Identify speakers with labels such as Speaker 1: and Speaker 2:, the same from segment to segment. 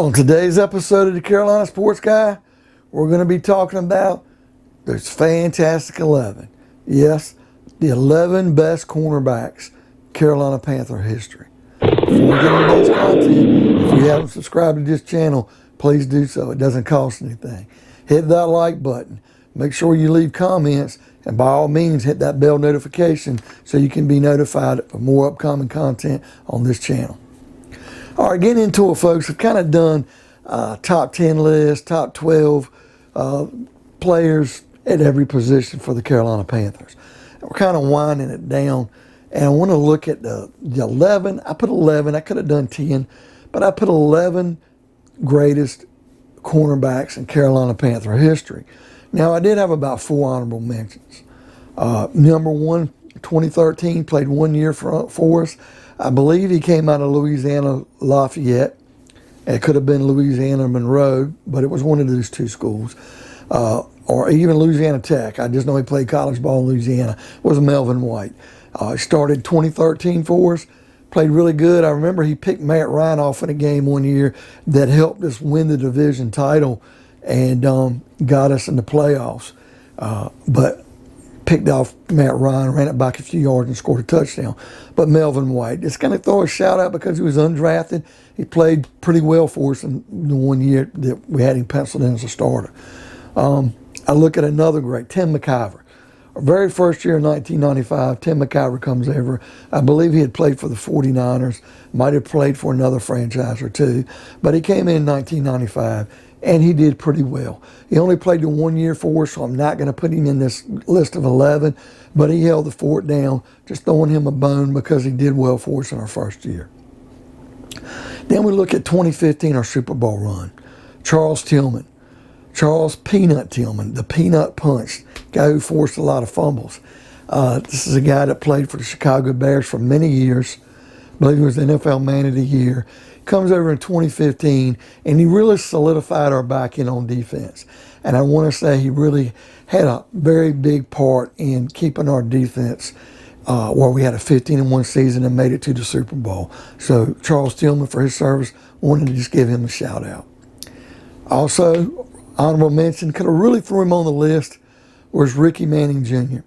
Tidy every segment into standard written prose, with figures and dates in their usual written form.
Speaker 1: On today's episode of the Carolina Sports Guy, we're going to be talking about those fantastic 11. Yes, the 11 best cornerbacks Carolina Panther history. Before we get into this content, if you haven't subscribed to this channel, please do so. It doesn't cost anything. Hit that like button. Make sure you leave comments, and by all means, hit that bell notification so you can be notified for more upcoming content on this channel. All right, getting into it, folks. I've kind of done top 10 list, top 12 players at every position for the Carolina Panthers. And we're kind of winding it down, and I want to look at the 11. I put 11. I could have done 10, but I put 11 greatest cornerbacks in Carolina Panther history. Now, I did have about 4 honorable mentions. Number 1, 2013, played 1 year for us. I believe he came out of Louisiana Lafayette. It could have been Louisiana Monroe, but it was one of those two schools. Or even Louisiana Tech. I just know he played college ball in Louisiana. It was Melvin White. He started 2013 for us. Played really good. I remember he picked Matt Ryan off in a game 1 year that helped us win the division title and got us in the playoffs. But picked off Matt Ryan, ran it back a few yards and scored a touchdown. But Melvin White, just going to throw a shout out because he was undrafted. He played pretty well for us in the 1 year that we had him penciled in as a starter. I look at another great, Tim McKyver. Our very first year in 1995, Tim McKyver comes over. I believe he had played for the 49ers, might have played for another franchise or two, but he came in 1995. And he did pretty well. He only played the 1 year for us, so I'm not going to put him in this list of 11, but he held the fort down, just throwing him a bone because he did well for us in our first year. Then we look at 2015, our Super Bowl run. Charles Tillman. Charles Peanut Tillman, the Peanut Punch, guy who forced a lot of fumbles. This is a guy that played for the Chicago Bears for many years. I believe he was the NFL Man of the Year. Comes over in 2015, and he really solidified our back end on defense. And I want to say he really had a very big part in keeping our defense where we had a 15-1 season and made it to the Super Bowl. So Charles Tillman, for his service, wanted to just give him a shout out. Also, honorable mention, could have really threw him on the list, was Ricky Manning Jr.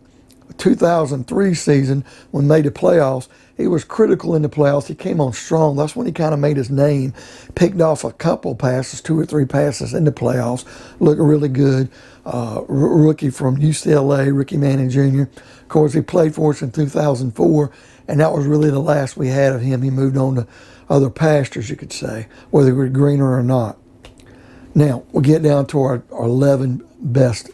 Speaker 1: 2003 season, when they made the playoffs, he was critical in the playoffs. He came on strong. That's when he kind of made his name. Picked off a couple passes, 2 or 3 passes in the playoffs. Looked really good. Rookie from UCLA, Ricky Manning Jr. Of course, he played for us in 2004, and that was really the last we had of him. He moved on to other pastures, you could say, whether they were greener or not. Now, we'll get down to our 11 best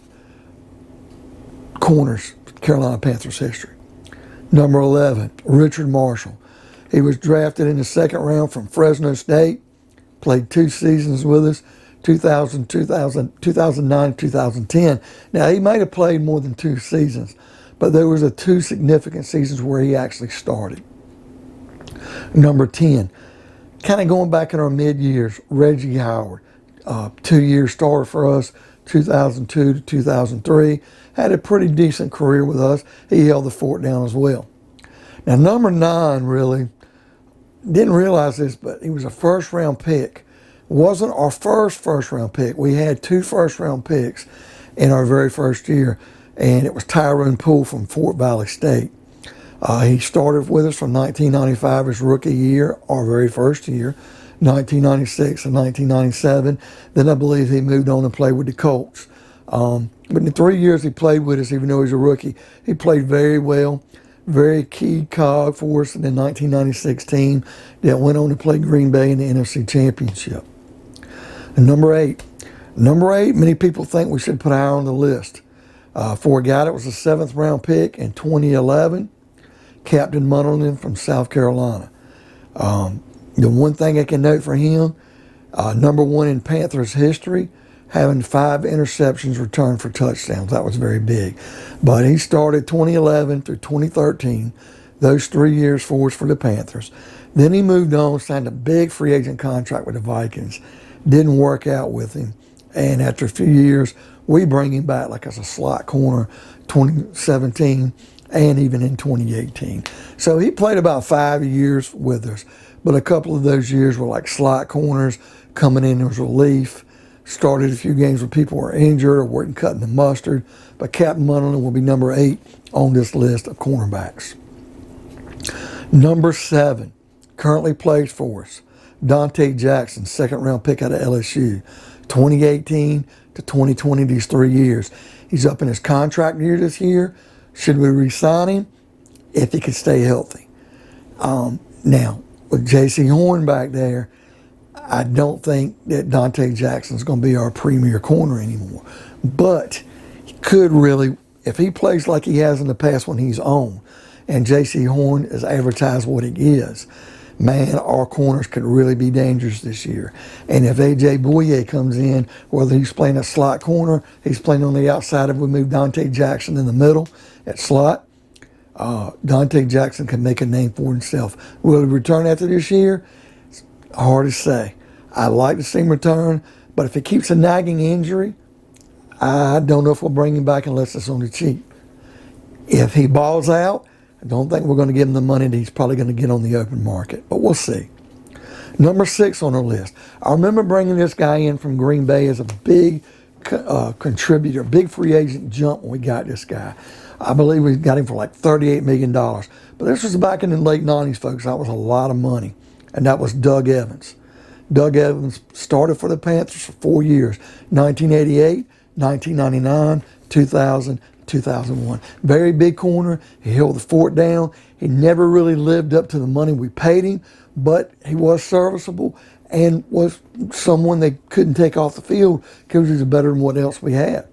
Speaker 1: corners, Carolina Panthers history. Number 11, Richard Marshall. He was drafted in the 2nd round from Fresno State, played 2 seasons with us, 2009, 2010. Now, he might have played more than 2 seasons, but there was 2 significant seasons where he actually started. Number 10, kind of going back in our mid-years, Reggie Howard, 2-year starter for us, 2002 to 2003, had a pretty decent career with us. He held the fort down as well. Now, number 9, really, didn't realize this, but he was a first-round pick. Wasn't our first-round pick. We had 2 first-round picks in our very first year, and it was Tyrone Poole from Fort Valley State. He started with us from 1995, his rookie year, our very first year, 1996 and 1997. Then I believe he moved on and played with the Colts. But in the 3 years he played with us, even though he was a rookie, he played very well, very key cog for us in the 1996 team that went on to play Green Bay in the NFC Championship. And number 8, many people think we should put higher on the list. For a guy that was a 7th round pick in 2011, Captain Munnerlyn from South Carolina. The one thing I can note for him, number 1 in Panthers history, having 5 interceptions returned for touchdowns. That was very big. But he started 2011 through 2013, those 3 years for us for the Panthers. Then he moved on, signed a big free agent contract with the Vikings. Didn't work out with him. And after a few years, we bring him back like as a slot corner, 2017 and even in 2018. So he played about 5 years with us. But a couple of those years were like slot corners, coming in as relief. Started a few games when people were injured or weren't cutting the mustard. But Captain Munnerlyn will be number 8 on this list of cornerbacks. Number 7, currently plays for us, Donte Jackson, second-round pick out of LSU. 2018 to 2020, these 3 years. He's up in his contract year this year. Should we re-sign him? If he could stay healthy. Now, with J.C. Horn back there, I don't think that Donte Jackson's going to be our premier corner anymore. But he could really, if he plays like he has in the past when he's on, and J.C. Horn is advertised what he is, man, our corners could really be dangerous this year. And if A.J. Bouye comes in, whether he's playing a slot corner, he's playing on the outside, if we move Donte Jackson in the middle at slot, Donte Jackson can make a name for himself. Will he return after this year? It's hard to say. I'd like to see him return, but if he keeps a nagging injury, I don't know if we'll bring him back unless it's on the cheap. If he balls out, I don't think we're going to give him the money that he's probably going to get on the open market, but we'll see. Number 6 on our list. I remember bringing this guy in from Green Bay as a big contributor, big free agent jump when we got this guy. I believe we got him for like $38 million. But this was back in the late 90s, folks. That was a lot of money. And that was Doug Evans. Doug Evans started for the Panthers for 4 years, 1988, 1999, 2000, 2001. Very big corner. He held the fort down. He never really lived up to the money we paid him, but he was serviceable and was someone they couldn't take off the field because he was better than what else we had.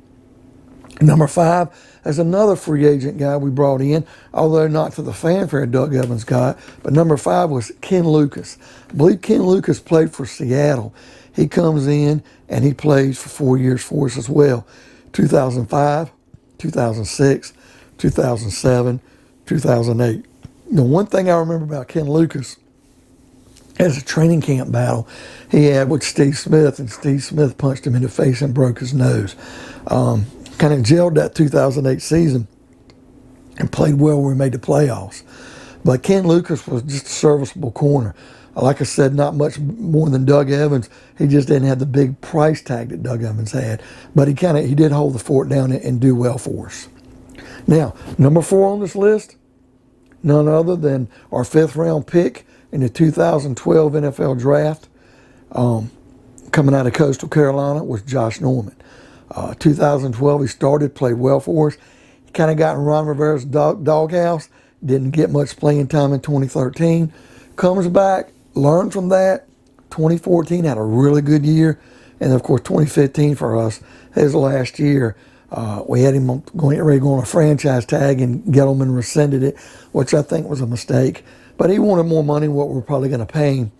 Speaker 1: Number 5 is another free agent guy we brought in, although not to the fanfare Doug Evans got, but number 5 was Ken Lucas. I believe Ken Lucas played for Seattle. He comes in and he plays for 4 years for us as well. 2005, 2006, 2007, 2008. The one thing I remember about Ken Lucas is a training camp battle he had with Steve Smith, and Steve Smith punched him in the face and broke his nose. Kind of gelled that 2008 season and played well when we made the playoffs. But Ken Lucas was just a serviceable corner. Like I said, not much more than Doug Evans. He just didn't have the big price tag that Doug Evans had. But he did hold the fort down and do well for us. Now, number 4 on this list, none other than our 5th round pick in the 2012 NFL draft, coming out of Coastal Carolina, was Josh Norman. 2012, he started, played well for us. He kind of got in Ron Rivera's doghouse, didn't get much playing time in 2013. Comes back, learned from that. 2014 had a really good year. And of course, 2015 for us, his last year, we had him ready to go on a franchise tag, and Gettleman rescinded it, which I think was a mistake. But he wanted more money than what we're probably going to pay him.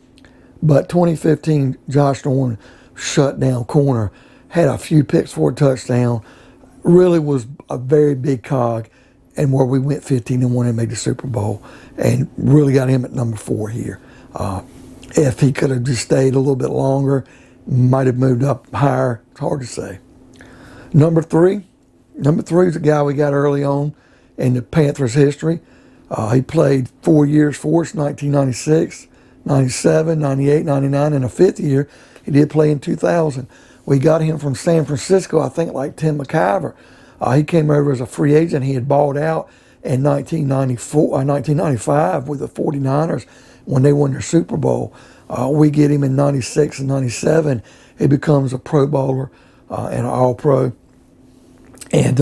Speaker 1: But 2015, Josh Norman, shut down corner, had a few picks for a touchdown, really was a very big cog, and where we went 15-1 and made the Super Bowl, and really got him at number 4 here. If he could have just stayed a little bit longer, might have moved up higher. It's hard to say. Number 3 is a guy we got early on in the Panthers' history. He played 4 years for us, 1996, 97, 98, 99, and a 5th year. He did play in 2000. We got him from San Francisco, I think, like Tim McKyver. He came over as a free agent. He had balled out in 1995 with the 49ers when they won their Super Bowl. We get him in 96 and 97. He becomes a Pro Bowler and an All-Pro. And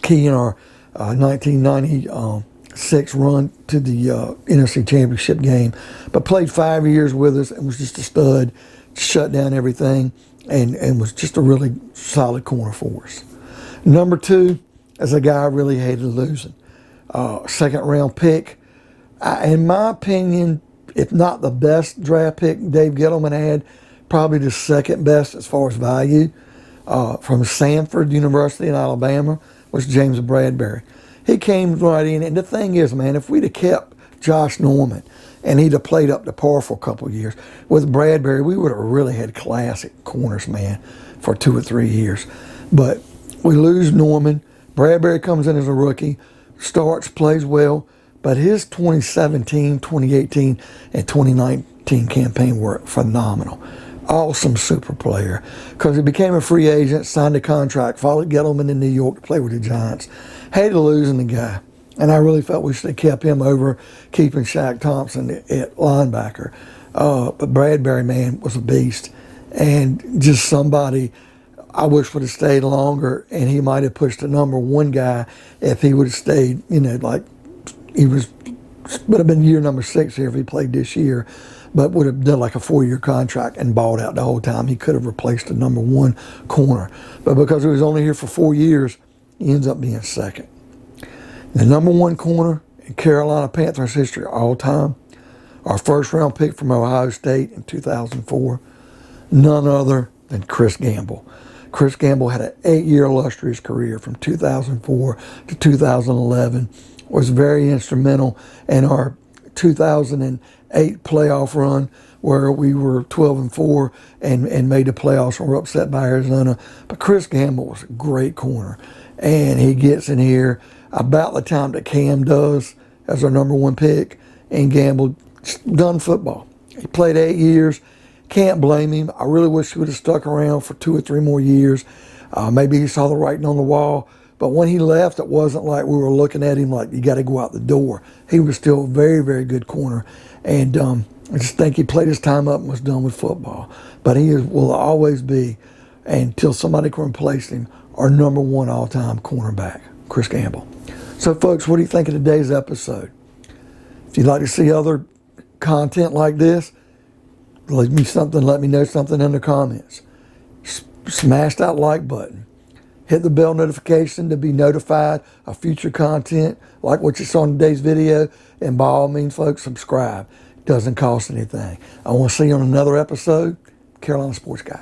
Speaker 1: key in our 1996 run to the NFC Championship game. But played 5 years with us and was just a stud, shut down everything, and was just a really solid corner for us. Number 2 is a guy I really hated losing. 2nd round pick. In my opinion, if not the best draft pick Dave Gettleman had, probably the 2nd best as far as value, from Samford University in Alabama, was James Bradberry. He came right in, and the thing is, man, if we'd have kept Josh Norman and he'd have played up to par for a couple of years, with Bradberry, we would have really had classic corners, man, for 2 or 3 years. But we lose Norman. Bradberry comes in as a rookie, starts, plays well, but his 2017, 2018, and 2019 campaign were phenomenal. awesome super player because he became a free agent, signed a contract, followed Gettleman in New York to play with the Giants. Hated losing the guy, and I really felt we should have kept him over keeping Shaq Thompson at linebacker. But Bradberry, man, was a beast, and just somebody I wish would have stayed longer, and he might have pushed the number one guy if he would have stayed, like he would have been year number 6 here if he played this year, but would have done like a 4-year contract and balled out the whole time. He could have replaced the number one corner. But because he was only here for 4 years, he ends up being second. The number one corner in Carolina Panthers history all time, our first round pick from Ohio State in 2004, none other than Chris Gamble. Chris Gamble had an 8-year illustrious career from 2004 to 2011, was very instrumental in our 2008 playoff run where we were 12-4 and made the playoffs and were upset by Arizona. But Chris Gamble was a great corner, and he gets in here about the time that Cam does as our number one pick, and Gamble done football. He played 8 years. Can't blame him. I really wish he would have stuck around for 2 or 3 more years. Maybe he saw the writing on the wall. But when he left, it wasn't like we were looking at him like, you got to go out the door. He was still a very, very good corner. And I just think he played his time up and was done with football. But will always be, until somebody can replace him, our number one all-time cornerback, Chris Gamble. So, folks, what do you think of today's episode? If you'd like to see other content like this, let me know something in the comments. Smash that like button. Hit the bell notification to be notified of future content like what you saw in today's video. And by all means, folks, subscribe. It doesn't cost anything. I want to see you on another episode. Carolina Sports Guy.